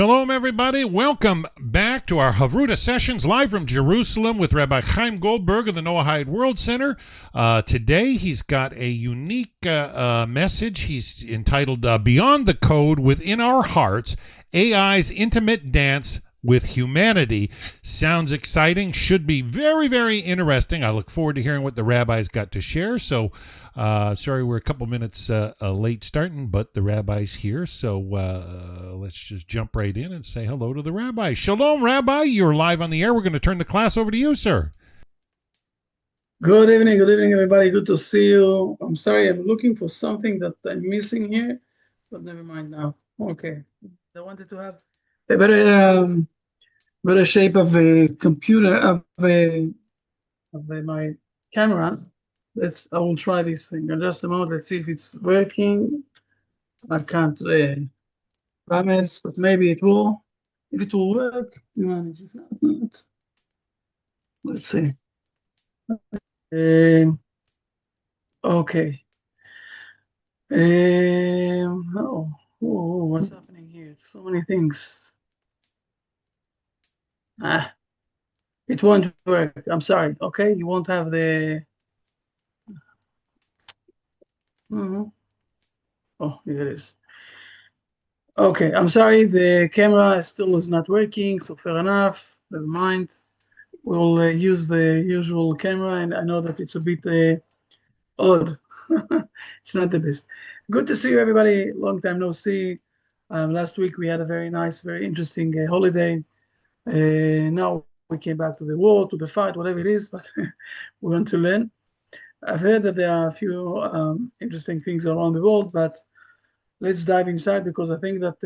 Shalom, everybody. Welcome back to our Chavruta sessions live from Jerusalem with Rabbi Chaim Goldberg of the Noahide World Center. Today, he's got a unique message. He's entitled Beyond the Code Within Our Hearts, AI's Intimate Dance with Humanity. Sounds exciting. Should be very, very interesting. I look forward to hearing what the rabbi's got to share. So, sorry we're a couple minutes late starting, but the rabbi's here. So let's just jump right in and say hello to the rabbi. Shalom, Rabbi. You're live on the air. We're going to turn the class over to you, sir. Good evening, everybody. Good to see you. I'm sorry, I'm looking for something that I'm missing here, but never mind now. Okay. I wanted to have a better shape of a computer of my camera. I will try this thing in just a moment. Let's see if it's working. I can't promise, but maybe it will. If it will work, we manage. If not, let's see. Okay. What's happening here? So many things. It won't work. I'm sorry. Okay, you won't have the. Oh, here it is. Okay, I'm sorry. The camera still is not working. So fair enough. Never mind. We'll use the usual camera, and I know that it's a bit odd. It's not the best. Good to see you, everybody. Long time no see. Last week we had a very nice, very interesting holiday. Now we came back to the war, to the fight, whatever it is, but we want to learn. I've heard that there are a few interesting things around the world, but let's dive inside because I think that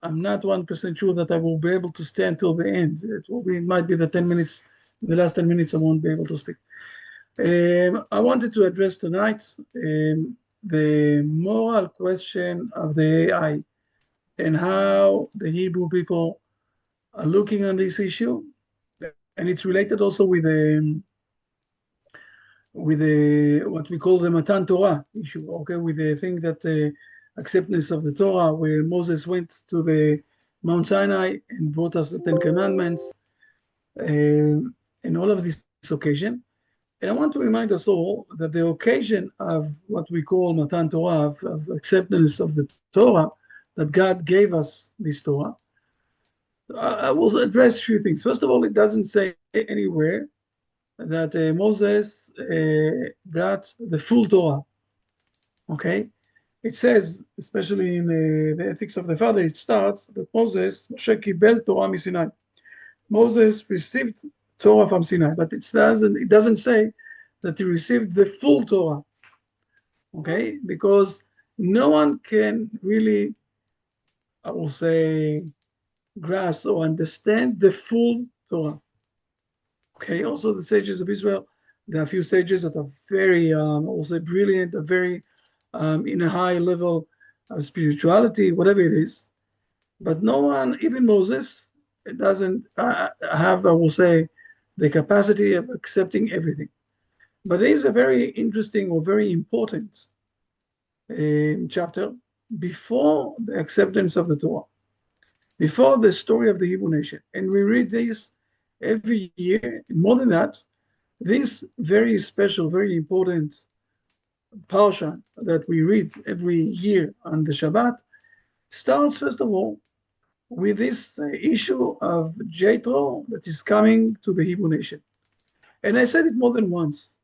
I'm not 1% sure that I will be able to stay until the end. It might be the 10 minutes, the last 10 minutes I won't be able to speak. I wanted to address tonight the moral question of the AI and how the Hebrew people are looking on this issue. And it's related also with what we call the Matan Torah issue, okay, with the thing that acceptance of the Torah, where Moses went to the Mount Sinai and brought us the Ten Commandments, and all of this occasion. And I want to remind us all that the occasion of what we call Matan Torah, of acceptance of the Torah, that God gave us this Torah, I will address a few things. First of all, it doesn't say anywhere that Moses got the full Torah, okay? It says, especially in the Ethics of the Father, it starts that Moses, Moshe kibel Torah miSinai. Moses received Torah from Sinai, but it doesn't say that he received the full Torah, okay? Because no one can really, I will say, grasp or understand the full Torah. Okay, also the sages of Israel, there are a few sages that are very, also brilliant, are very in a high level of spirituality, whatever it is. But no one, even Moses, doesn't have, I will say, the capacity of accepting everything. But there is a very interesting or very important chapter before the acceptance of the Torah, before the story of the Hebrew nation. And we read this every year. And more than that, this very special, very important parsha that we read every year on the Shabbat starts, first of all, with this issue of Jethro that is coming to the Hebrew nation. And I said it more than once.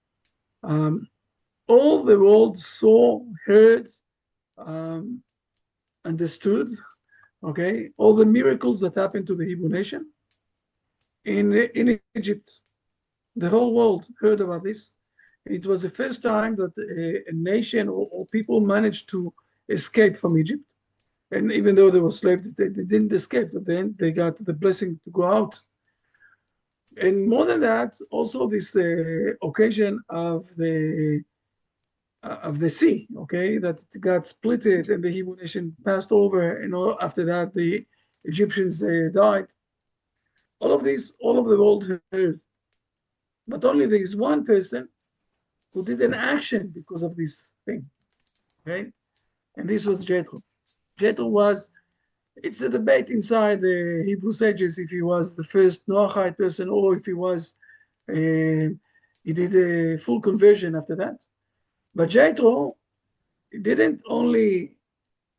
All the world saw, heard, understood, okay, all the miracles that happened to the Hebrew nation in Egypt. The whole world heard about this. It was the first time that a nation or people managed to escape from Egypt. And even though they were slaves, they didn't escape. At the end, they got the blessing to go out. And more than that, also this occasion of the sea, okay, that got split and the Hebrew nation passed over. And after that, the Egyptians died. All of this, all of the world heard. But only there is one person who did an action because of this thing, okay? And this was Jethro. Jethro was It's a debate inside the Hebrew sages if he was the first Noahide person or if he did a full conversion after that. But Jethro didn't only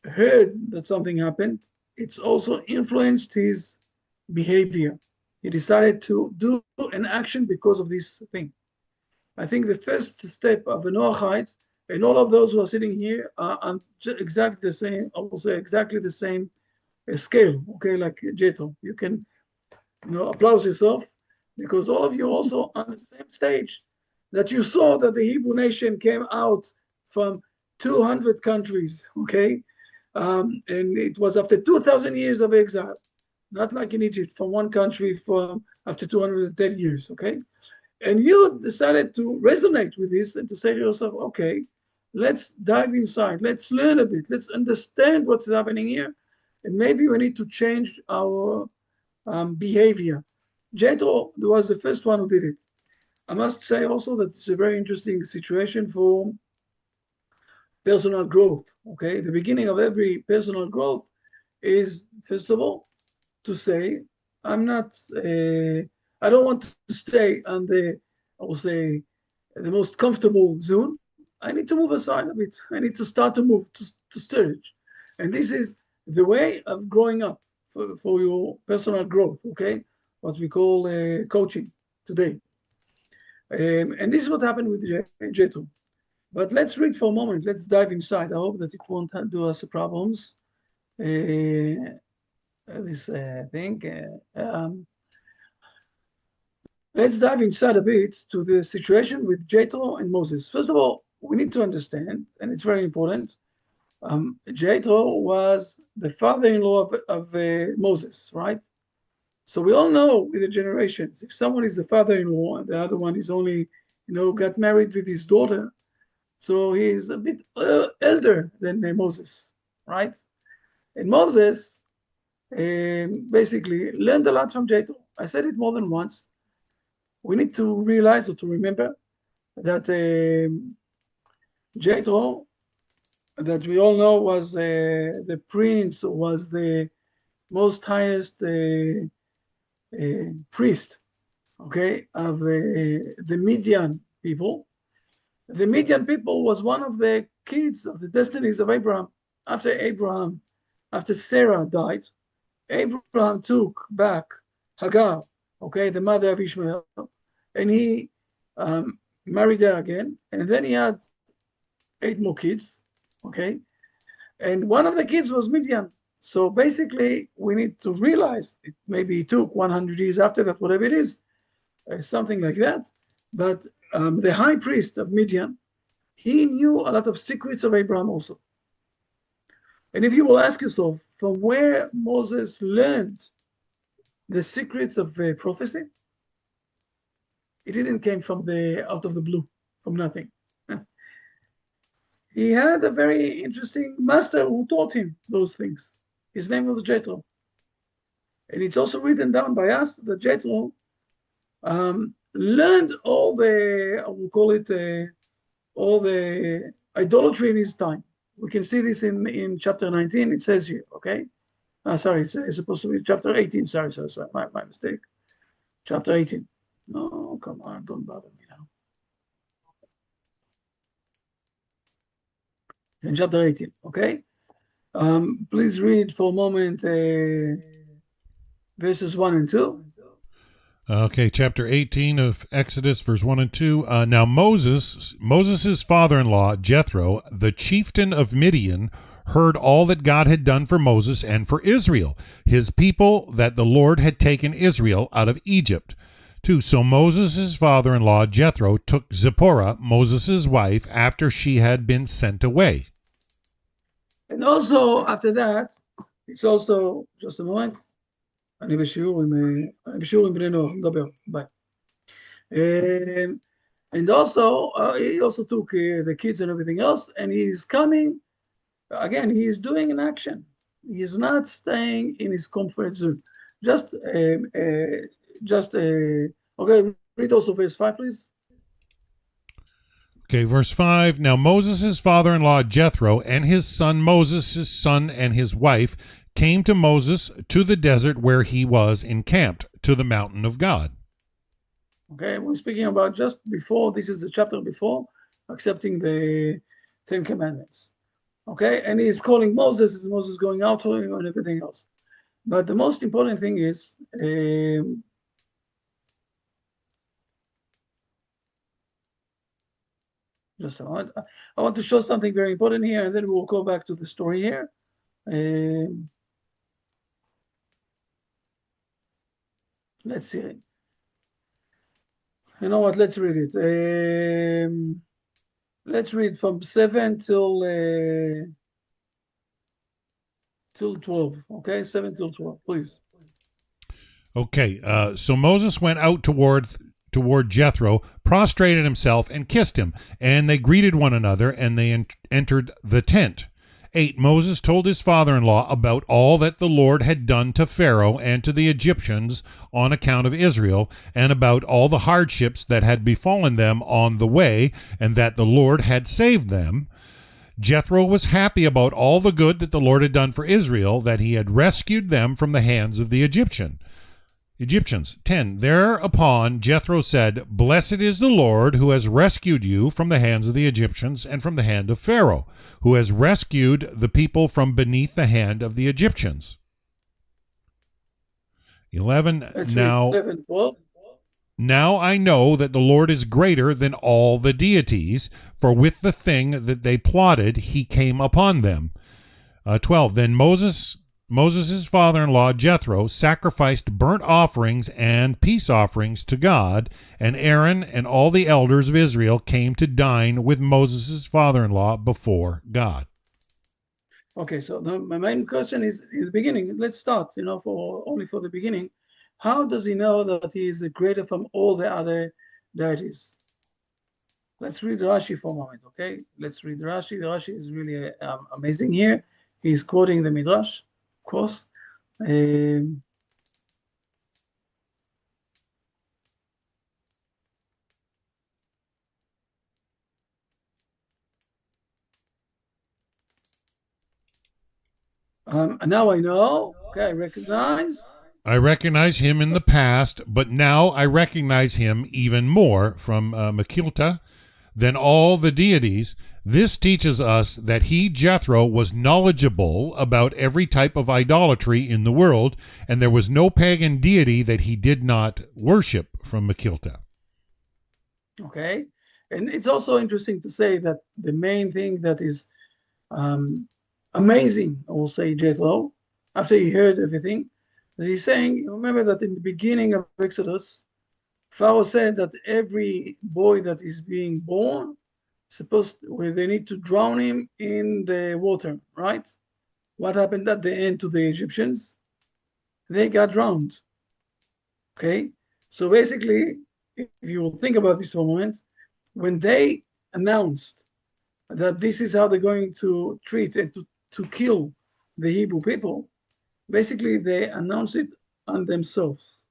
heard that something happened, it's also influenced his behavior. He decided to do an action because of this thing. I think the first step of a Noahide, and all of those who are sitting here are on exactly the same, I will say exactly the same scale, okay, like Jethro. You can applaud yourself because all of you also on the same stage that you saw that the Hebrew nation came out from 200 countries, okay? And it was after 2,000 years of exile, not like in Egypt, from one country for after 210 years, okay? And you decided to resonate with this and to say to yourself, okay, let's dive inside, let's learn a bit, let's understand what's happening here, and maybe we need to change our behavior. Jethro was the first one who did it. I must say also that it's a very interesting situation for personal growth, okay? The beginning of every personal growth is, first of all, to say, I don't want to stay on the, I will say, the most comfortable zone. I need to move aside a bit. I need to start to move, to sturge. And this is the way of growing up for your personal growth, okay? What we call coaching today. And this is what happened with Jethro. But let's read for a moment. Let's dive inside. I hope that it won't do us problems. This thing. Let's dive inside a bit to the situation with Jethro and Moses. First of all, we need to understand, and it's very important, Jethro was the father-in-law of Moses, right? So we all know with the generations, if someone is the father-in-law and the other one is only, got married with his daughter, so he's a bit elder than Moses, right? And Moses basically learned a lot from Jethro. I said it more than once. We need to realize or to remember that Jethro, that we all know was the prince, was the most highest priest, okay, of the Midian people. The Midian people was one of the kids of the destinies of Abraham. After Sarah died, Abraham took back Hagar, okay, the mother of Ishmael, and he married her again, and then he had 8 more kids, okay, and one of the kids was Midian. So basically, we need to realize maybe it took 100 years after that, whatever it is, something like that. But the high priest of Midian, he knew a lot of secrets of Abraham also. And if you will ask yourself from where Moses learned the secrets of prophecy, it didn't come from out of the blue, from nothing. He had a very interesting master who taught him those things. His name was Jethro. And it's also written down by us that Jethro learned all the, I will call it, all the idolatry in his time. We can see this in chapter 19. It says here, okay? Sorry, it's supposed to be chapter 18. Sorry, my mistake. Chapter 18. No, come on, don't bother me now. In chapter 18, okay? Please read for a moment verses 1 and 2. Okay, chapter 18 of Exodus, verse 1 and 2. Now Moses' father-in-law, Jethro, the chieftain of Midian, heard all that God had done for Moses and for Israel, his people, that the Lord had taken Israel out of Egypt. 2. So Moses' father-in-law, Jethro, took Zipporah, Moses' wife, after she had been sent away. And also, after that, it's also, just a moment, אני בשיעור עם בני נוח, נדבר, bye. And also, he also took the kids and everything else, and he's coming, again, he's doing an action. He's not staying in his comfort zone. Okay, read also verse 5, please. Okay, verse 5. Now Moses' father-in-law Jethro and his son Moses' son and his wife came to Moses to the desert where he was encamped, to the mountain of God. Okay, we're speaking about just before, this is the chapter before accepting the Ten Commandments. Okay, and he's calling Moses, is Moses going out to him and everything else. But the most important thing is, just a moment, I want to show something very important here, and then we'll go back to the story here. Let's see. You know what? Let's read it. Let's read from 7 till 12. Okay, 7 till 12, please. Okay, so Moses went out toward Jethro, prostrated himself, and kissed him. And they greeted one another, and they entered the tent. 8. Moses told his father-in-law about all that the Lord had done to Pharaoh and to the Egyptians on account of Israel, and about all the hardships that had befallen them on the way, and that the Lord had saved them. Jethro was happy about all the good that the Lord had done for Israel, that he had rescued them from the hands of the Egyptians. 10. Thereupon Jethro said, "Blessed is the Lord who has rescued you from the hands of the Egyptians and from the hand of Pharaoh, who has rescued the people from beneath the hand of the Egyptians." 11. Now I know that the Lord is greater than all the deities, for with the thing that they plotted he came upon them. 12. Then Moses' father-in-law Jethro sacrificed burnt offerings and peace offerings to God, and Aaron and all the elders of Israel came to dine with Moses' father-in-law before God. Okay, so my main question is in the beginning. Let's start, only for the beginning. How does he know that he is greater from all the other deities? Let's read Rashi for a moment, okay? Let's read Rashi. Rashi is really amazing here. He's quoting the Midrash, of course. Now I know. Okay, I recognize him in the past, but now I recognize him even more from Mechilta than all the deities. This teaches us that he, Jethro, was knowledgeable about every type of idolatry in the world, and there was no pagan deity that he did not worship from Mechilta. Okay, and it's also interesting to say that the main thing that is amazing, I will say, Jethro, after he heard everything, that he's saying, remember that in the beginning of Exodus, Pharaoh said that every boy that is being born, they need to drown him in the water, right? What happened at the end to the Egyptians? They got drowned. Okay, so basically, if you will think about this for a moment, when they announced that this is how they're going to treat and to kill the Hebrew people, basically they announced it on themselves.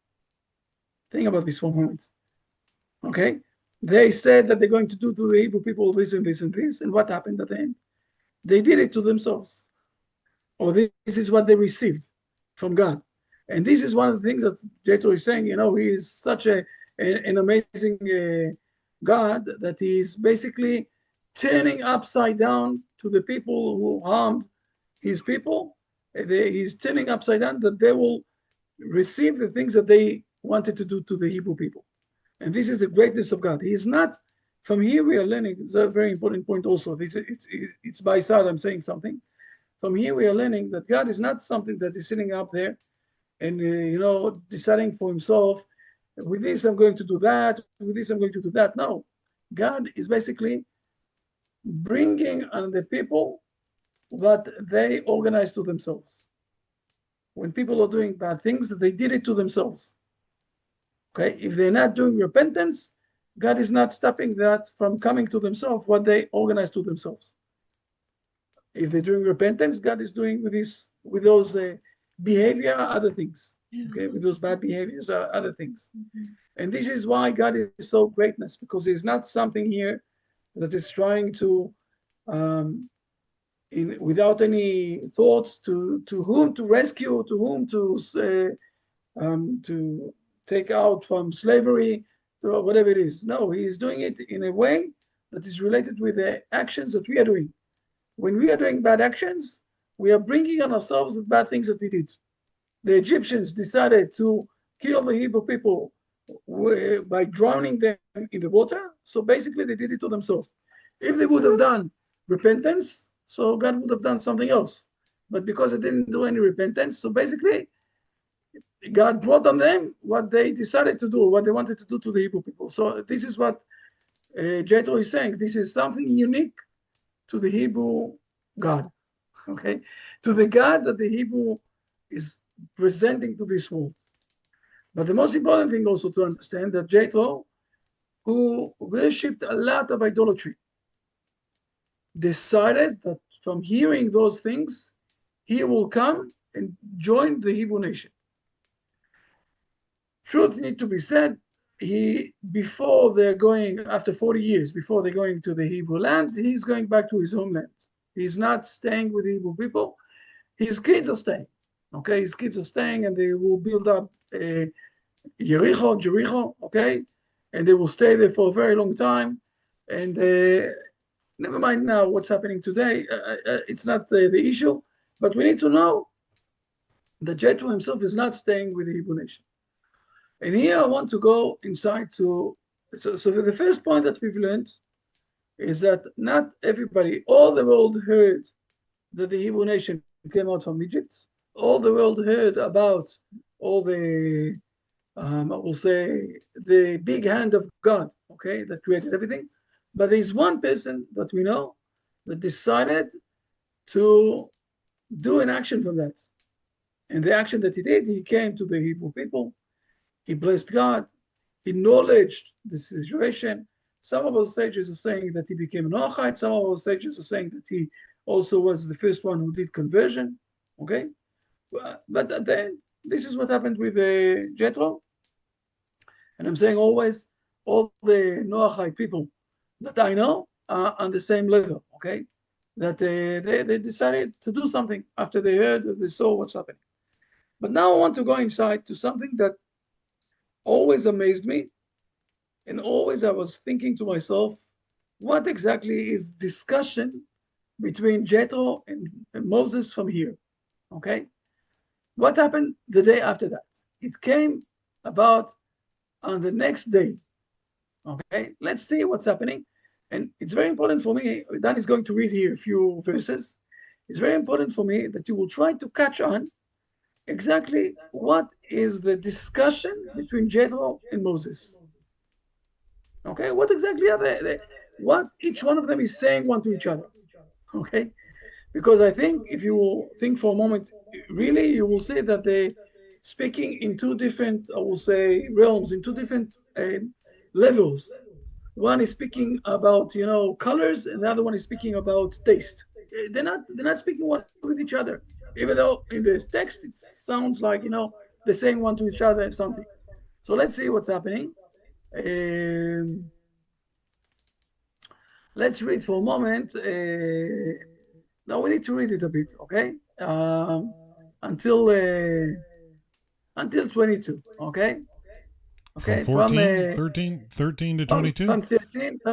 Think about this for a moment. Okay, they said that they're going to do to the Hebrew people this and this and this, and what happened at the end? They did it to themselves. Or this is what they received from God. And this is one of the things that Jethro is saying, he is such an amazing God that he is basically turning upside down to the people who harmed his people. He's turning upside down that they will receive the things that they wanted to do to the Hebrew people. And this is the greatness of God. He is not, from here we are learning, it's a very important point also. It's by side I'm saying something. From here we are learning that God is not something that is sitting up there and, deciding for himself, with this I'm going to do that, with this I'm going to do that. No, God is basically bringing on the people what they organize to themselves. When people are doing bad things, they did it to themselves. Okay, if they're not doing repentance, God is not stopping that from coming to themselves, what they organize to themselves. If they're doing repentance, God is doing with those behavior, other things. Okay, with those bad behaviors, other things. And this is why God is so greatness, because there's not something here that is trying to without any thoughts to whom to rescue, to whom to take out from slavery, or whatever it is. No, he is doing it in a way that is related with the actions that we are doing. When we are doing bad actions, we are bringing on ourselves the bad things that we did. The Egyptians decided to kill the Hebrew people by drowning them in the water. So basically, they did it to themselves. If they would have done repentance, so God would have done something else. But because they didn't do any repentance, so basically, God brought on them what they decided to do, what they wanted to do to the Hebrew people. So this is what Jethro is saying. This is something unique to the Hebrew God, okay? To the God that the Hebrew is presenting to this world. But the most important thing also to understand that Jethro, who worshipped a lot of idolatry, decided that from hearing those things, he will come and join the Hebrew nation. Truth need to be said, before they're going, after 40 years, before they're going to the Hebrew land, he's going back to his homeland. He's not staying with the Hebrew people. His kids are staying. Okay, his kids are staying, and they will build up Jericho, okay, and they will stay there for a very long time. And never mind now what's happening today. It's not the issue, but we need to know that Jethro himself is not staying with the Hebrew nation. And here I want to go inside to, so the first point that we've learned is that not everybody, all the world heard that the Hebrew nation came out from Egypt. All the world heard about all the, I will say, the big hand of God, okay, that created everything. But there's one person that we know that decided to do an action from that. And the action that he did, he came to the Hebrew people. He blessed God. He acknowledged the situation. Some of our sages are saying that he became an Noachite. Some of our sages are saying that he also was the first one who did conversion. Okay? But then this is what happened with Jethro. And I'm saying always, all the Noachite people that I know are on the same level. Okay? That they decided to do something after they heard, they saw what's happening. But now I want to go inside to something that always amazed me, and always I was thinking to myself, what exactly is discussion between Jethro and Moses from here? Okay, what happened the day after that? It came about on the next day. Okay, let's see what's happening. And it's very important for me, Dan is going to read here a few verses. It's very important for me that you will try to catch on exactly what is the discussion between Jethro and Moses. Okay, what exactly are they, what each one of them is saying one to each other. Okay, because I think if you will think for a moment, really you will see that they're speaking in two different, I will say, realms, in two different levels. One is speaking about, colors, and the other one is speaking about taste. They're not speaking one with each other, even though in the text it sounds like they're saying one to each other something. So let's see what's happening. Let's read for a moment. Now we need to read it a bit, okay? Until 22, okay? Okay, from 13 to 22? From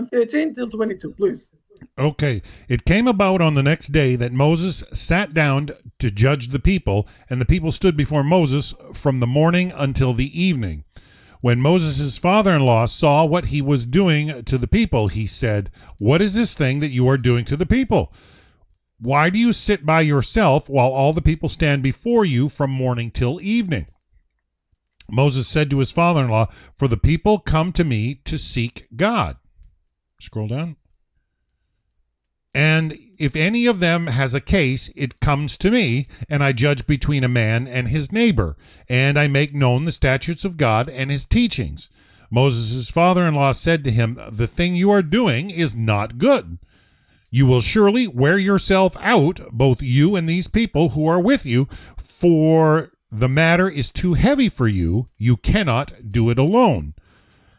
13 till 22, please. Okay. It came about on the next day that Moses sat down to judge the people, and the people stood before Moses from the morning until the evening. When Moses' father-in-law saw what he was doing to the people, he said, "What is this thing that you are doing to the people? Why do you sit by yourself while all the people stand before you from morning till evening?" Moses said to his father-in-law, "For the people come to me to seek God." Scroll down. "And if any of them has a case, it comes to me, and I judge between a man and his neighbor, and I make known the statutes of God and his teachings." Moses' father-in-law said to him, "The thing you are doing is not good. You will surely wear yourself out, both you and these people who are with you, for the matter is too heavy for you. You cannot do it alone.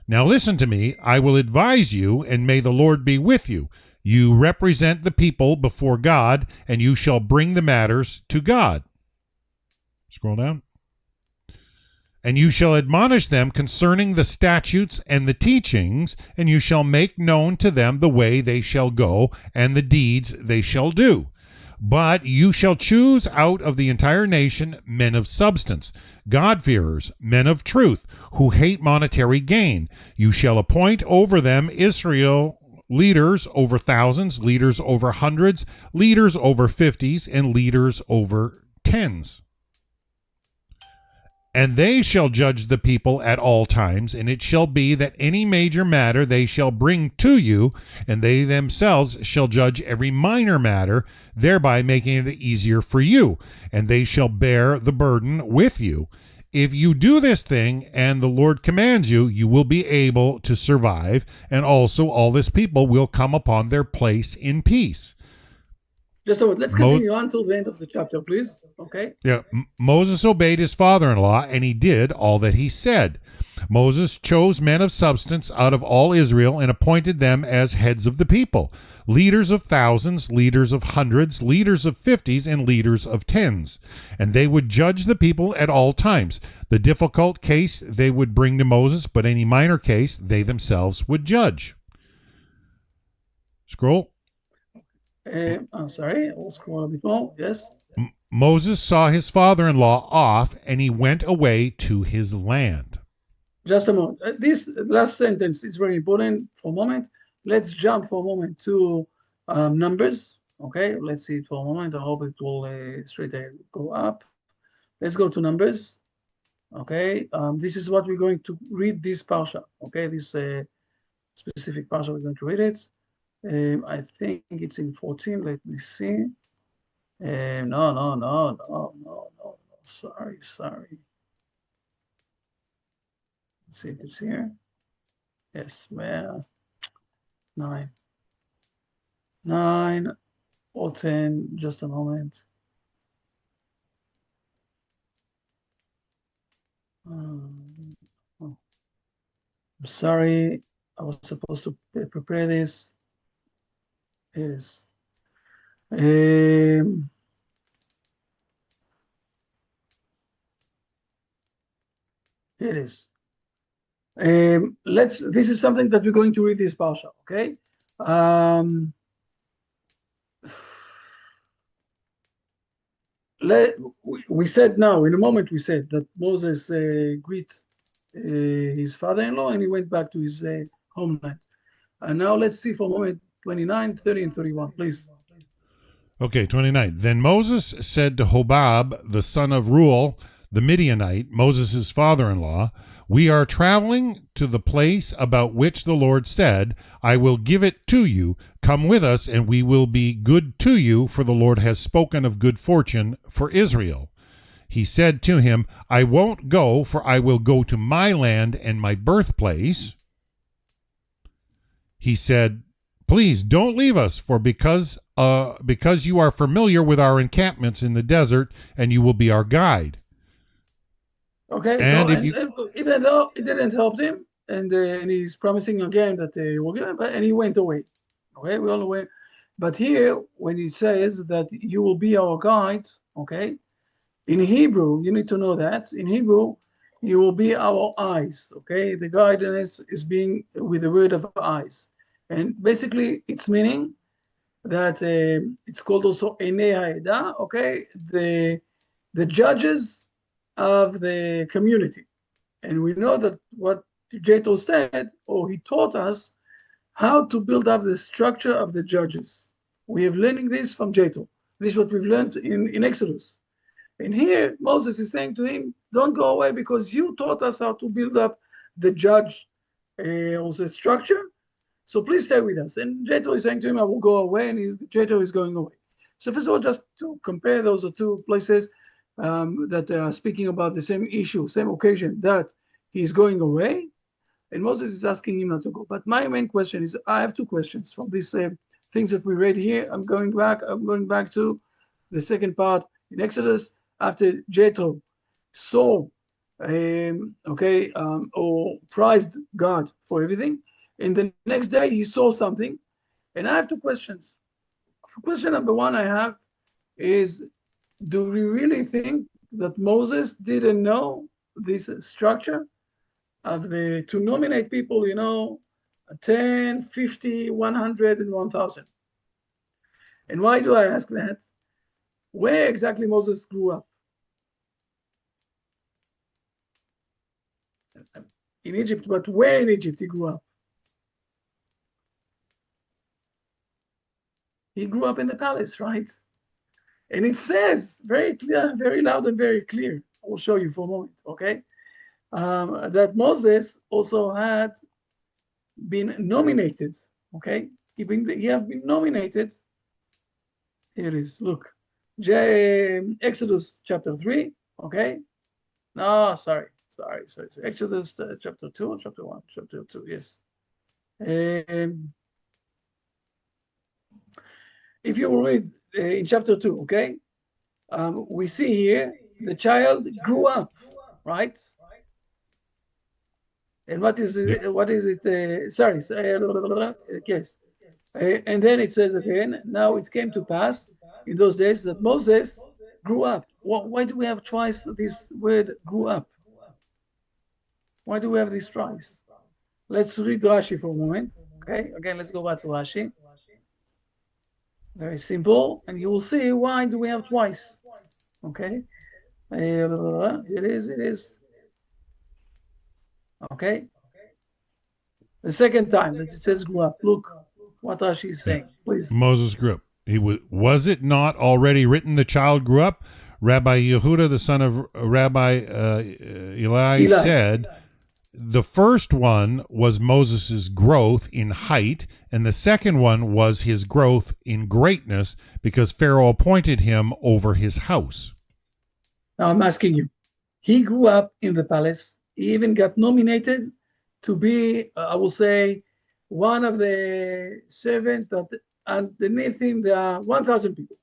Now listen to me. I will advise you, and may the Lord be with you. You represent the people before God, and you shall bring the matters to God. Scroll down. And you shall admonish them concerning the statutes and the teachings, and you shall make known to them the way they shall go, and the deeds they shall do. But you shall choose out of the entire nation men of substance, God-fearers, men of truth, who hate monetary gain. You shall appoint over them Israel leaders over thousands, leaders over hundreds, leaders over fifties, and leaders over tens. And they shall judge the people at all times, and it shall be that any major matter they shall bring to you, and they themselves shall judge every minor matter, thereby making it easier for you, and they shall bear the burden with you. If you do this thing, and the Lord commands you, you will be able to survive, and also all this people will come upon their place in peace. Just a moment. Let's continue on till the end of the chapter, please. Okay. Yeah. Moses obeyed his father-in-law, and he did all that he said. Moses chose men of substance out of all Israel and appointed them as heads of the people, leaders of thousands, leaders of hundreds, leaders of fifties, and leaders of tens. And they would judge the people at all times. The difficult case they would bring to Moses, but any minor case they themselves would judge. Scroll. I'm sorry, I'll scroll a bit more. Yes. Moses saw his father-in-law off, and he went away to his land. Just a moment. This last sentence is very important for a moment. Let's jump for a moment to Numbers. Okay, let's see it for a moment. I hope it will straight ahead go up. Let's go to Numbers. Okay, this is what we're going to read this parsha. Okay, this specific parsha, we're going to read it. I think it's in 14. Let me see. No. Sorry. Let's see if it's here. Yes, man. 9 or 10. Just a moment. I'm sorry. I was supposed to prepare this. It is. It is. This is something that we're going to read this parsha, okay? We said now, in a moment, we said that Moses greet his father-in-law and he went back to his homeland. And now let's see for a moment 29, 30, and 31, please. Okay, 29. Then Moses said to Hobab, the son of Reuel, the Midianite, Moses' father-in-law, we are traveling to the place about which the Lord said, I will give it to you. Come with us, and we will be good to you, for the Lord has spoken of good fortune for Israel. He said to him, I won't go, for I will go to my land and my birthplace. He said, please don't leave us, for because you are familiar with our encampments in the desert, and you will be our guide. Okay, even though it didn't help him, and he's promising again that he will give him, and he went away. Okay, we all away. But here, when he says that you will be our guide, okay, in Hebrew, you need to know that in Hebrew, you will be our eyes. Okay, the guidance is being with the word of eyes. And basically, it's meaning that it's called also Enei Ha'edah, okay, the judges of the community. And we know that what Jethro said, or he taught us how to build up the structure of the judges. We have learning this from Jethro. This is what we've learned in Exodus. And here, Moses is saying to him, don't go away because you taught us how to build up the judge also structure. So please stay with us. And Jethro is saying to him, I will go away, and Jethro is going away. So first of all, just to compare those two places that are speaking about the same issue, same occasion, that he is going away, and Moses is asking him not to go. But my main question is, I have two questions from these things that we read here. I'm going back to the second part in Exodus, after Jethro saw, or prized God for everything. And the next day he saw something And I have two questions. Question number one I have is, do we really think that Moses didn't know this structure of to nominate people, 10, 50, 100, and 1,000? And why do I ask that? Where exactly Moses grew up? In Egypt, but where in Egypt he grew up? He grew up in the palace, right? And it says very clear, very loud and very clear. I will show you for a moment, okay? That Moses also had been nominated, okay? He have been nominated. Here it is, look. Exodus chapter 3, okay? No, sorry. Exodus chapter 2 or chapter 1? Chapter 2, yes. If you read in chapter 2, okay? We see here the child grew up, right? And what is it? Yes. And then it says again, now it came to pass in those days that Moses grew up. Why do we have twice this word grew up? Why do we have this twice? Let's read Rashi for a moment. Okay, again, let's go back to Rashi. Very simple, and you will see why do we have twice. Okay, it is. Okay, the second time that it says grew up. Look what Rashi is saying, please. Moses grew up. Was it not already written the child grew up? Rabbi Yehuda, the son of Rabbi Eli, said, the first one was Moses' growth in height, and the second one was his growth in greatness, because Pharaoh appointed him over his house. Now I'm asking you, he grew up in the palace. He even got nominated to be, I will say, one of the servants that underneath him there are 1,000 people,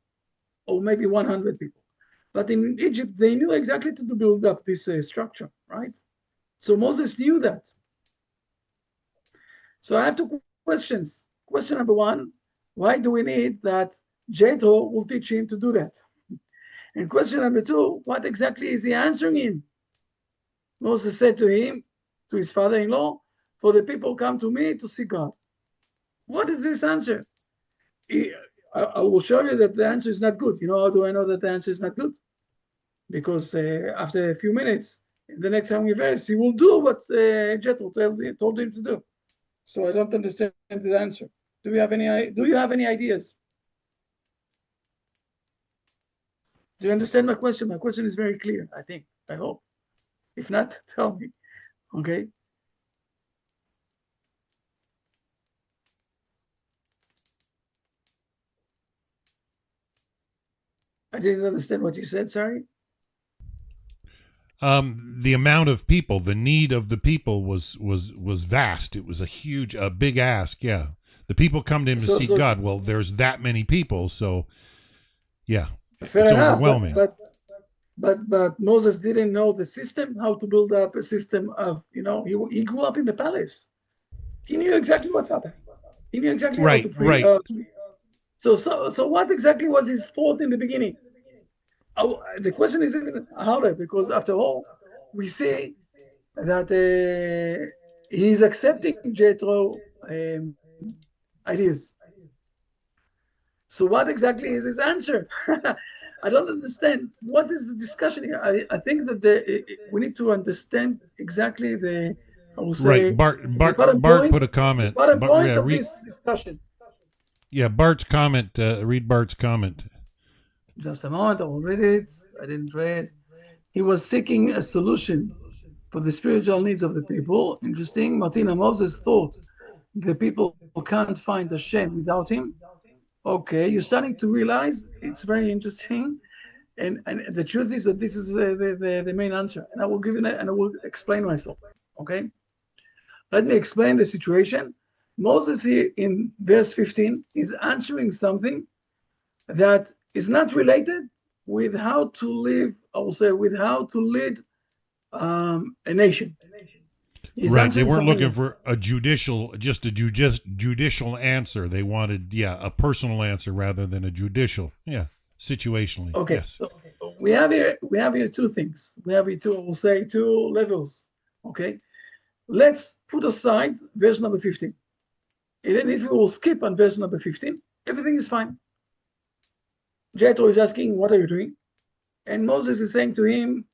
or maybe 100 people. But in Egypt, they knew exactly to build up this structure, right? So Moses knew that. So I have two questions. Question number one, why do we need that Jethro will teach him to do that? And question number two, what exactly is he answering him? Moses said to him, to his father-in-law, for the people come to me to see God. What is this answer? I will show you that the answer is not good. You know how do I know that the answer is not good? Because after a few minutes, the next time we verse, he will do what Jethro told him to do. So I don't understand the answer. Do you have any ideas? Do you understand my question? My question is very clear, I think. I hope. If not, tell me. Okay. I didn't understand what you said, sorry. The amount of people, the need of the people was vast. It was a big ask. Yeah, the people come to him to see God. Well, there's that many people, so yeah, fair it's enough, overwhelming. But Moses didn't know the system, how to build up a system of, he grew up in the palace. He knew exactly what's happening. He knew exactly how to pray. Right. So what exactly was his fault in the beginning? The question is even harder, because after all, we say that he's accepting Jethro ideas. So what exactly is his answer? I don't understand. What is the discussion here? I think that we need to understand exactly I will say, Bart put a comment. The bottom point of this discussion. Yeah, Bart's comment. Read Bart's comment. Just a moment, I will read it. I didn't read. He was seeking a solution for the spiritual needs of the people. Interesting. Martina, Moses thought the people can't find Hashem without him. Okay, you're starting to realize it's very interesting. And the truth is that this is the main answer. And I will give it, and I will explain myself. Okay? Let me explain the situation. Moses here in verse 15 is answering something that is not related with how to live, I will say, with how to lead a nation. He's Right. They answering weren't something looking for a judicial answer. They wanted, a personal answer rather than a judicial. Yeah. Situationally. Okay, Yes. so we have here two things. We have here two, I will say, two levels. Okay, let's put aside verse number 15. Even if we will skip on verse number 15, everything is fine. Jethro is asking, "What are you doing?" And Moses is saying to him,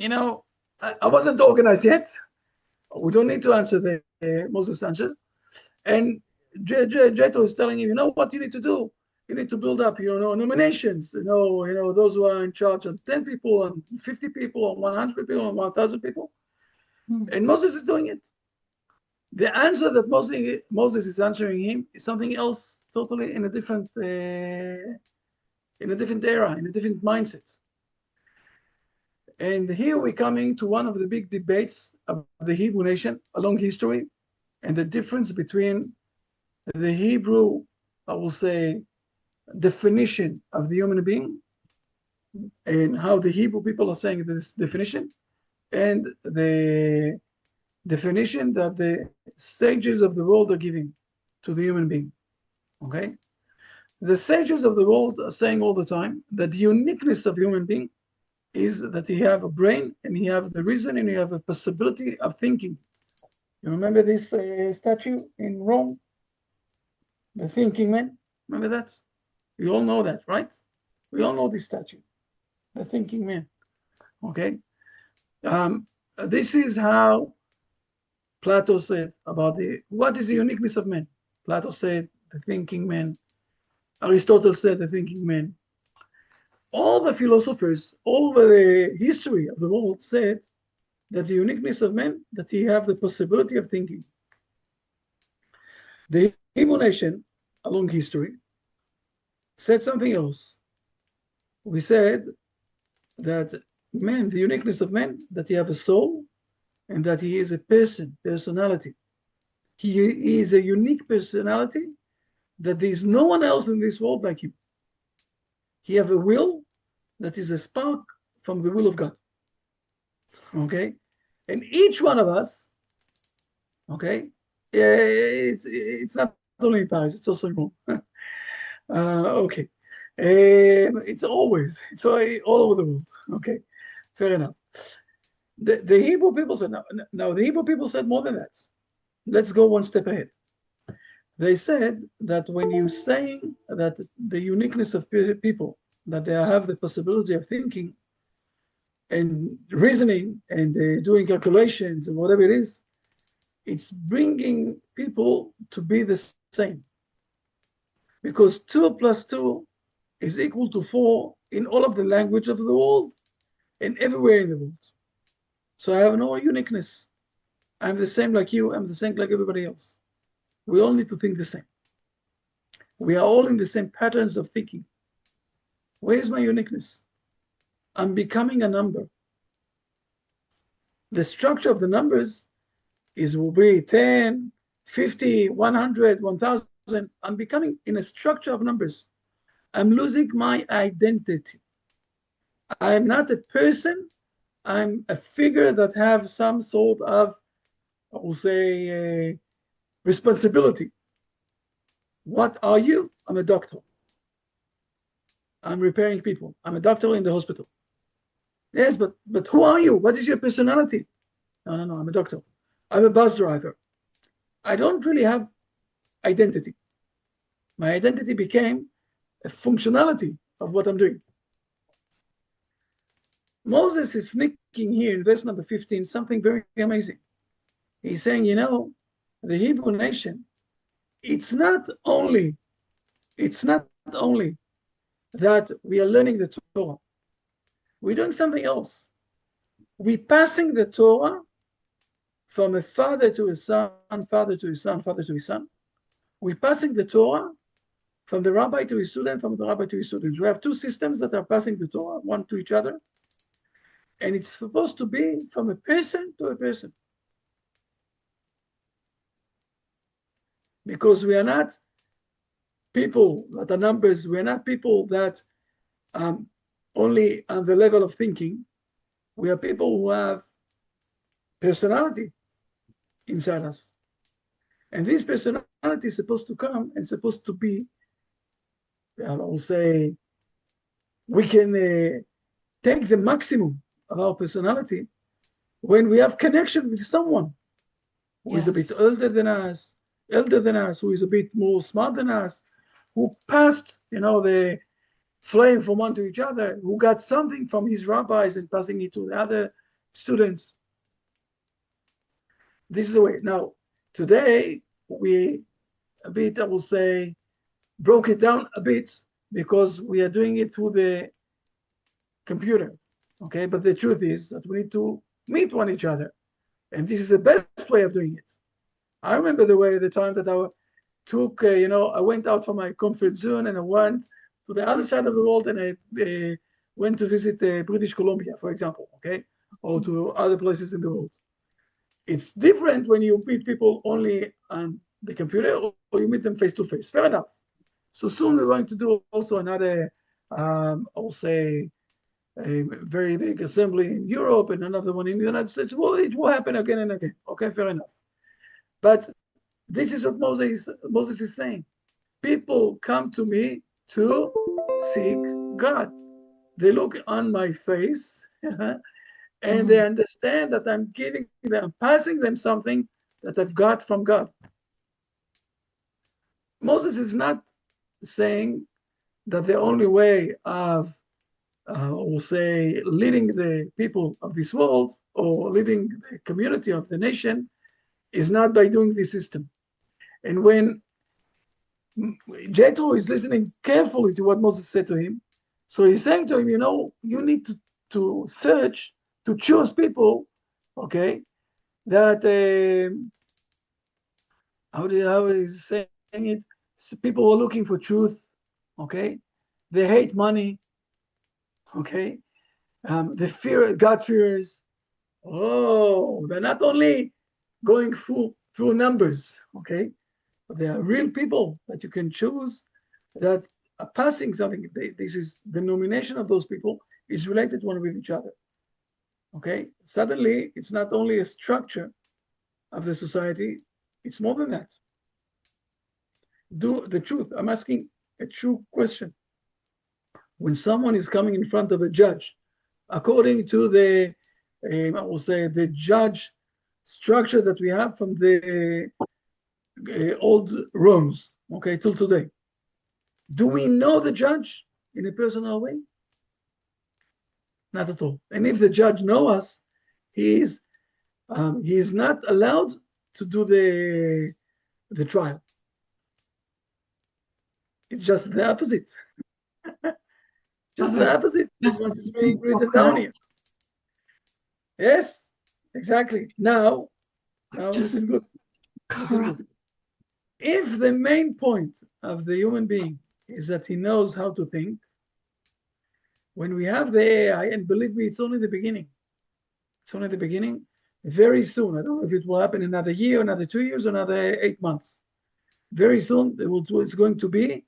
I wasn't organized yet. We don't need to answer the Moses answer. And Jethro is telling him, what you need to do? You need to build up, nominations. Those who are in charge of 10 people, and 50 people, and 100 people, and 1,000 people. And Moses is doing it. The answer that Moses is answering him is something else, totally in a different era, in a different mindset. And here we're coming to one of the big debates of the Hebrew nation along history, and the difference between the Hebrew, I will say, definition of the human being, and how the Hebrew people are saying this definition, and the definition that the sages of the world are giving to the human being. Okay? The sages of the world are saying all the time that the uniqueness of the human being is that he have a brain, and he have the reason, and he have a possibility of thinking. You remember this statue in Rome? The thinking man? Remember that? We all know that, right? We all know this statue, the thinking man. Okay? This is how Plato said about what is the uniqueness of man. Plato said the thinking man. Aristotle said the thinking man. All the philosophers all over the history of the world said that the uniqueness of man, that he have the possibility of thinking. The Hebrew nation along history said something else. We said that man, the uniqueness of man, that he have a soul, and that he is a personality. He is a unique personality, that there is no one else in this world like him. He have a will that is a spark from the will of God. Okay? And each one of us, okay, it's not only in Paris, it's also in Rome. Okay. It's all over the world. Okay, fair enough. The Hebrew people said, now the Hebrew people said more than that. Let's go one step ahead. They said that when you're saying that the uniqueness of people, that they have the possibility of thinking and reasoning and doing calculations and whatever it is, it's bringing people to be the same. Because 2 plus 2 is equal to 4 in all of the language of the world and everywhere in the world. So I have no uniqueness. I'm the same like you. I'm the same like everybody else. We all need to think the same. We are all in the same patterns of thinking. Where's my uniqueness? I'm becoming a number. The structure of the numbers will be 10, 50, 100, 1,000. I'm becoming in a structure of numbers. I'm losing my identity. I'm not a person. I'm a figure that have some sort of, I will say, responsibility. What are you? I'm a doctor. I'm repairing people. I'm a doctor in the hospital. Yes, but who are you? What is your personality? No, I'm a doctor. I'm a bus driver. I don't really have identity. My identity became a functionality of what I'm doing. Moses is sneaking here in verse number 15 something very amazing. He's saying, the Hebrew nation, it's not only that we are learning the Torah. We're doing something else. We're passing the Torah from a father to a son, father to his son, father to his son. We're passing the Torah from the rabbi to his student, from the rabbi to his students. We have two systems that are passing the Torah, one to each other. And it's supposed to be from a person to a person. Because we are not people that are numbers. We are not people that only on the level of thinking. We are people who have personality. inside us. And this personality is supposed to come and supposed to be, I will say, we can take the maximum of our personality when we have connection with someone who is a bit older than us, who is a bit more smart than us, who passed, the flame from one to each other, who got something from his rabbis and passing it to the other students. This is the way. Now, today, we a bit, I will say, broke it down a bit because we are doing it through the computer, okay? But the truth is that we need to meet one each other. And this is the best way of doing it. I remember the time that I took, I went out from my comfort zone and I went to the other side of the world and I went to visit British Columbia, for example, okay? Or to other places in the world. It's different when you meet people only on the computer or you meet them face to face. Fair enough. So soon we're going to do also another, I will say, a very big assembly in Europe and another one in the United States. Well, it will happen again and again. Okay, fair enough. But this is what Moses is saying. People come to me to seek God. They look on my face and they understand that I'm passing them something that I've got from God. Moses is not saying that the only way of, we'll say, leading the people of this world or leading the community of the nation is not by doing this system. And when Jethro is listening carefully to what Moses said to him, so he's saying to him, you need to search, to choose people, okay, that, how is saying it? People who are looking for truth, okay? They hate money, okay? They fear God-fearers. Oh, they're not only going through numbers, okay? But they are real people that you can choose that are passing something. This is the nomination of those people is related one with each other, okay? Suddenly, it's not only a structure of the society, it's more than that. Do the truth. I'm asking a true question. When someone is coming in front of a judge, according to the, I will say, the judge structure that we have from the old Romans, okay, till today, do we know the judge in a personal way? Not at all. And if the judge knows us, he is not allowed to do the trial. It's just the opposite. Just the opposite of what is being written down here. Yes, exactly. Now this is good. If the main point of the human being is that he knows how to think, when we have the AI, and believe me, it's only the beginning. It's only the beginning. Very soon, I don't know if it will happen in another year, another 2 years, another 8 months. Very soon, it's going to be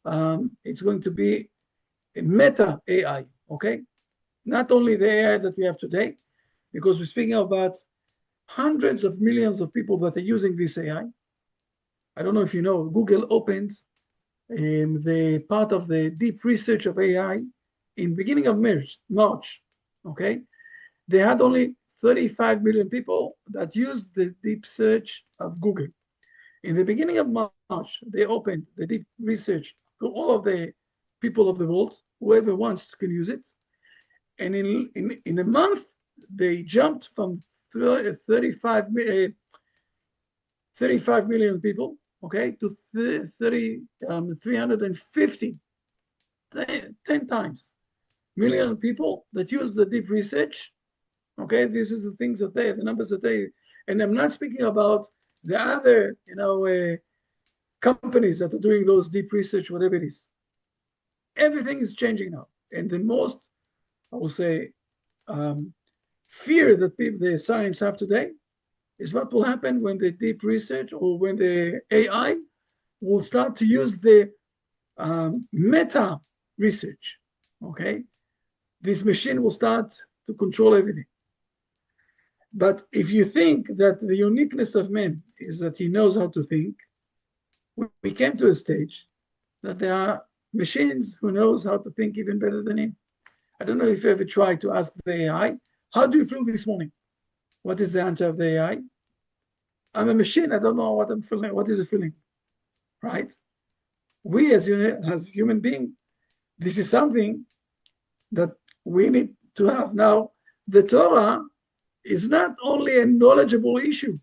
a meta AI, okay? Not only the AI that we have today, because we're speaking about hundreds of millions of people that are using this AI. I don't know if you know, Google opened the part of the deep research of AI in beginning of March, okay? They had only 35 million people that used the deep search of Google. In the beginning of March, they opened the deep research to all of the people of the world. Whoever wants can use it. And in a month, they jumped from 35 million people, okay, to 350, 10 times million people that use the deep research. Okay, this is the things that the numbers that they, and I'm not speaking about the other, companies that are doing those deep research, whatever it is. Everything is changing now. And the most, I will say, fear that the science have today is what will happen when the deep research or when the AI will start to use the meta research, okay? This machine will start to control everything. But if you think that the uniqueness of man is that he knows how to think, we came to a stage that there are machines who knows how to think even better than him. I don't know if you ever tried to ask the AI, how do you feel this morning? What is the answer of the AI? I'm a machine. I don't know what I'm feeling. What is it feeling? Right? We as human beings, this is something that we need to have. Now, the Torah is not only a knowledgeable issue.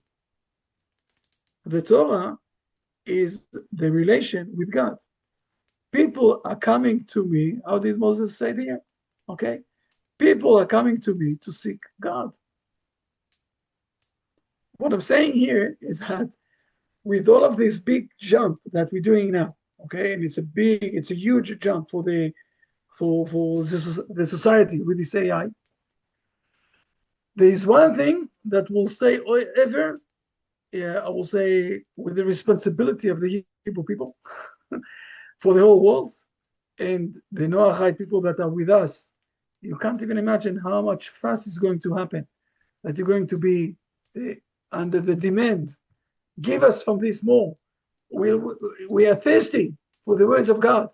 The Torah is the relation with God. People are coming to me. How did Moses say here? Okay. People are coming to me to seek God. What I'm saying here is that with all of this big jump that we're doing now, okay, and it's a huge jump for the society with this AI. There is one thing that will stay ever, I will say, with the responsibility of the Hebrew people for the whole world and the Noahide people that are with us. You can't even imagine how much fast is going to happen, that you're going to be under the demand. Give us from this more. We are thirsty for the words of God.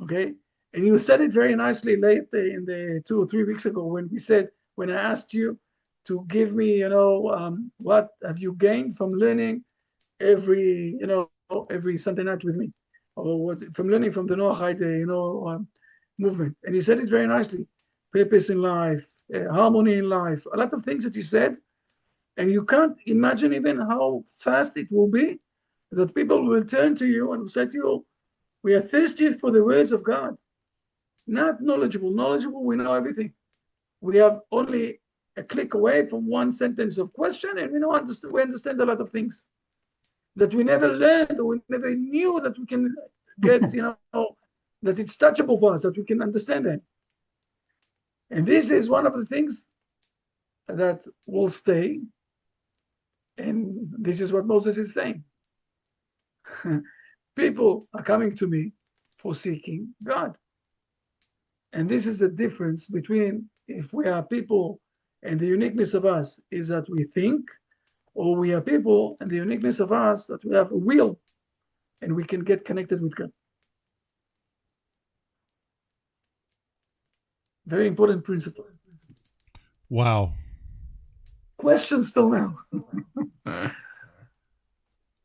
Okay? And you said it very nicely late in the 2 or 3 weeks ago when I asked you to give me, what have you gained from learning every Sunday night with me, or what from learning from the Noahide, movement. And you said it very nicely: purpose in life, harmony in life, a lot of things that you said, and you can't imagine even how fast it will be that people will turn to you and will say to you, "We are thirsty for the words of God." Not knowledgeable. Knowledgeable, we know everything. We have only a click away from one sentence of question, and we understand a lot of things that we never learned or we never knew that we can get, that it's touchable for us, that we can understand it. And this is one of the things that will stay. And this is what Moses is saying. People are coming to me for seeking God. And this is the difference between if we are people and the uniqueness of us is that we think, or we are people and the uniqueness of us that we have a will and we can get connected with God. Very important principle. Wow. Questions still now.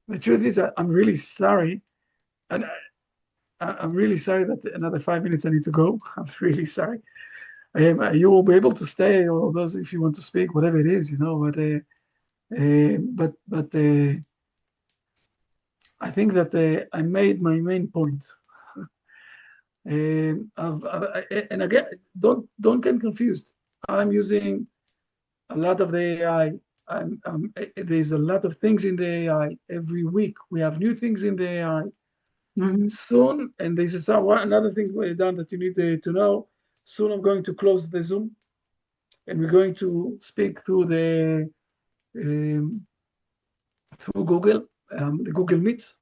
The truth is, I'm really sorry. And I'm really sorry that another 5 minutes I need to go. I'm really sorry. You will be able to stay, or those if you want to speak, whatever it is, but I think that I made my main point. And again, don't get confused. I'm using a lot of the AI. There's a lot of things in the AI. Every week we have new things in the AI. Soon, and this is another thing we're done that you need to know. Soon I'm going to close the Zoom, and we're going to speak through through Google, the Google Meet.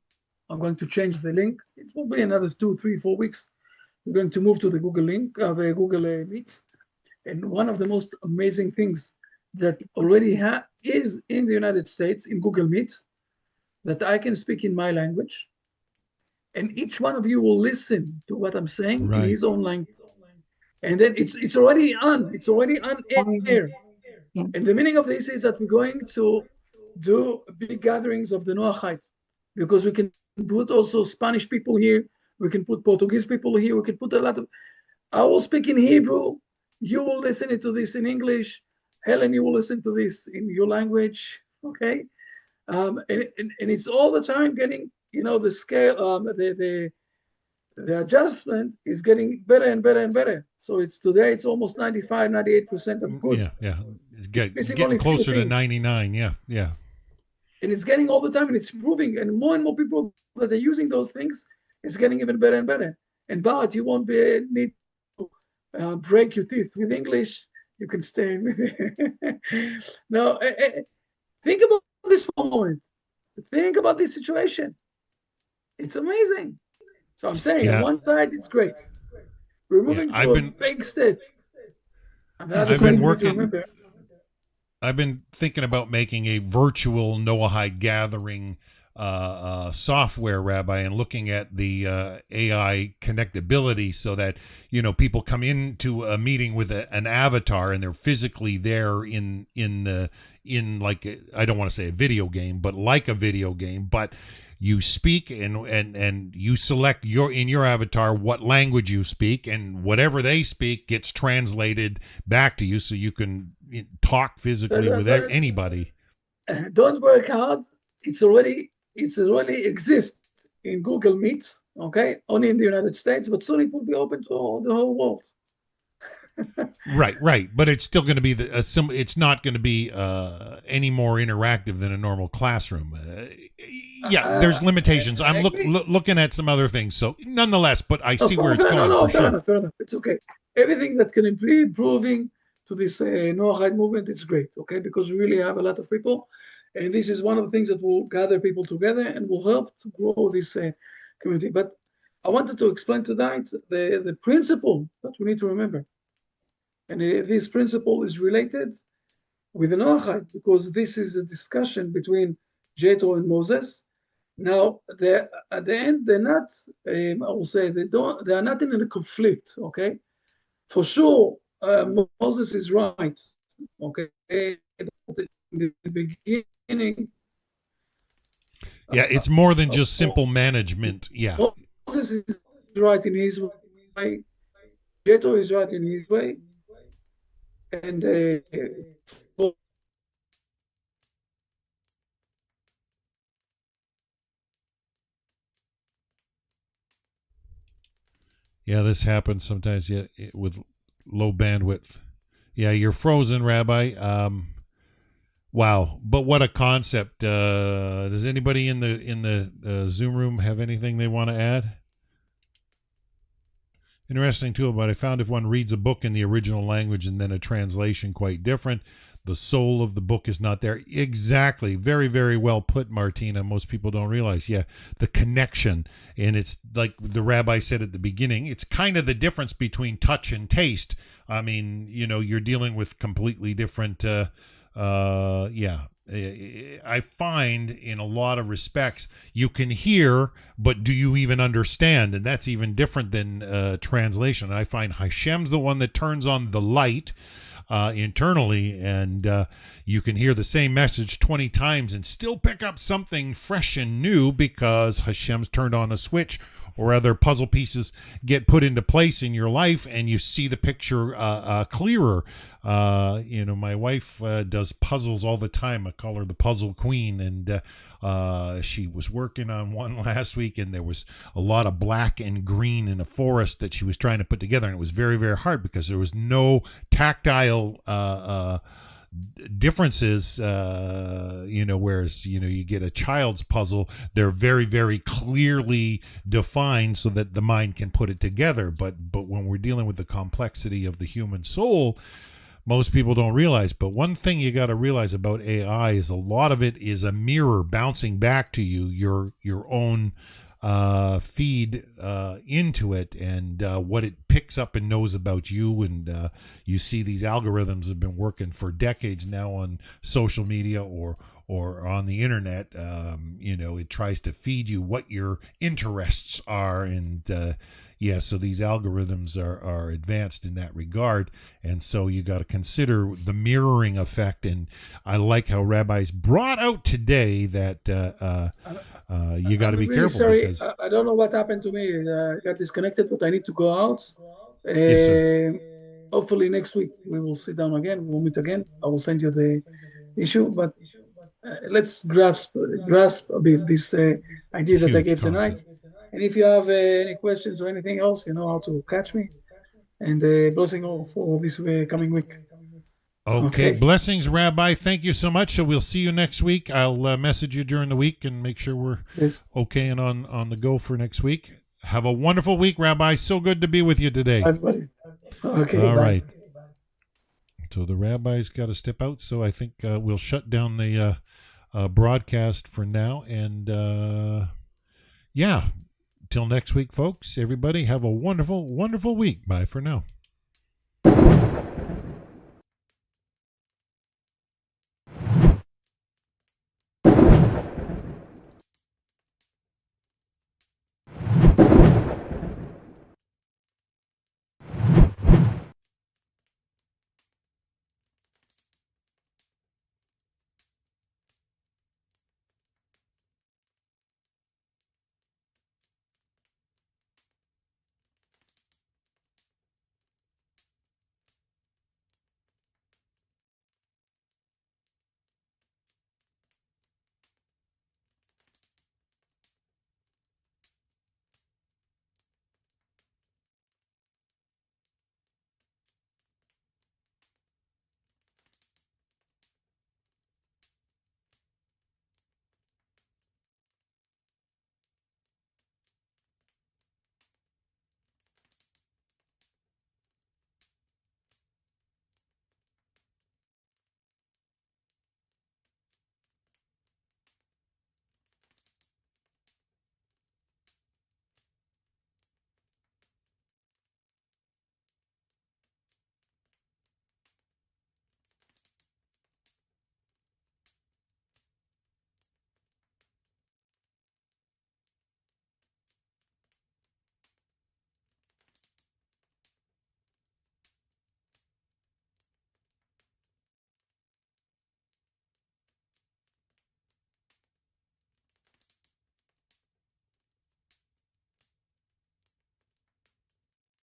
I'm going to change the link. It will be another 2, 3, 4 weeks. We're going to move to the Google link, the Google Meet. And one of the most amazing things that already is in the United States in Google Meet, that I can speak in my language, and each one of you will listen to what I'm saying in his own language. And then it's already on. It's already on air. And the meaning of this is that we're going to do big gatherings of the Noahide, because we can put also Spanish people here. We can put Portuguese people here. We can put a lot of. I will speak in Hebrew. You will listen to this in English. Helen, you will listen to this in your language. Okay, and it's all the time getting, the scale, the adjustment is getting better and better and better. So today it's almost 95, 98% of good. Yeah. Getting closer to 99. Yeah. And it's getting all the time, and it's improving, and more people that are using those things, it's getting even better and better. But you won't need to break your teeth with English. You can stay with it. Now, think about this for a moment. Think about this situation. It's amazing. So I'm saying, on one side, it's great. We're moving to a big step. I've been working. I've been thinking about making a virtual Noahide gathering software, Rabbi, and looking at the AI connectability so that people come into a meeting with an avatar and they're physically there in like I don't want to say a video game, but like a video game, but you speak and you select in your avatar what language you speak, and whatever they speak gets translated back to you so you can talk physically with anybody. Don't work hard. It's already exists in Google Meet, okay, only in the United States, but soon it will be open to the whole world. Right, but it's still going to be it's not going to be any more interactive than a normal classroom. There's limitations. I'm looking at some other things, so nonetheless, but I see where it's going. Fair enough. It's okay. Everything that can be improving to this Noahide movement, it's great, okay, because we really have a lot of people, and this is one of the things that will gather people together and will help to grow this community. But I wanted to explain tonight the principle that we need to remember. And this principle is related with the Noahide, because this is a discussion between Jethro and Moses. Now, at the end, they're not, I will say, they are not in a conflict, okay? For sure, Moses is right, okay? In the beginning. Yeah, it's more than just simple management. Yeah. Moses is right in his way. Jethro is right in his way. And yeah, this happens sometimes. Yeah, with low bandwidth. Yeah, you're frozen, Rabbi. Wow, but what a concept! Does anybody in the Zoom room have anything they want to add? Interesting too, but I found if one reads a book in the original language and then a translation quite different, the soul of the book is not there. Exactly. Very, very well put, Martina. Most people don't realize. Yeah, the connection. And it's like the rabbi said at the beginning, it's kind of the difference between touch and taste. I mean, you're dealing with completely different, I find in a lot of respects you can hear, but do you even understand? And that's even different than translation. I find Hashem's the one that turns on the light internally, and you can hear the same message 20 times and still pick up something fresh and new because Hashem's turned on a switch, or other puzzle pieces get put into place in your life and you see the picture clearer. My wife does puzzles all the time. I call her the puzzle queen, and she was working on one last week, and there was a lot of black and green in a forest that she was trying to put together, and it was very, very hard because there was no tactile differences, whereas you get a child's puzzle, they're very, very clearly defined so that the mind can put it together. But when we're dealing with the complexity of the human soul, most people don't realize. But one thing you got to realize about AI is a lot of it is a mirror bouncing back to you, your own feed into it, and what it picks up and knows about you. And you see these algorithms have been working for decades now on social media or on the internet. It tries to feed you what your interests are, and so these algorithms are advanced in that regard, and so you got to consider the mirroring effect. And I like how rabbis brought out today that you got to be really careful. Sorry, because I don't know what happened to me. I got disconnected, but I need to go out. Yes, sir. Hopefully next week we will sit down again. We'll meet again. I will send you the issue, but let's grasp a bit this idea that I gave tonight. And if you have any questions or anything else, you know how to catch me. And blessing for this coming week. Okay. Blessings, Rabbi. Thank you so much. So we'll see you next week. I'll message you during the week and make sure we're okay and on the go for next week. Have a wonderful week, Rabbi. So good to be with you today. Everybody. Okay. All right. So the rabbi's got to step out. So I think we'll shut down the broadcast for now. And till next week, folks. Everybody have a wonderful, wonderful week. Bye for now.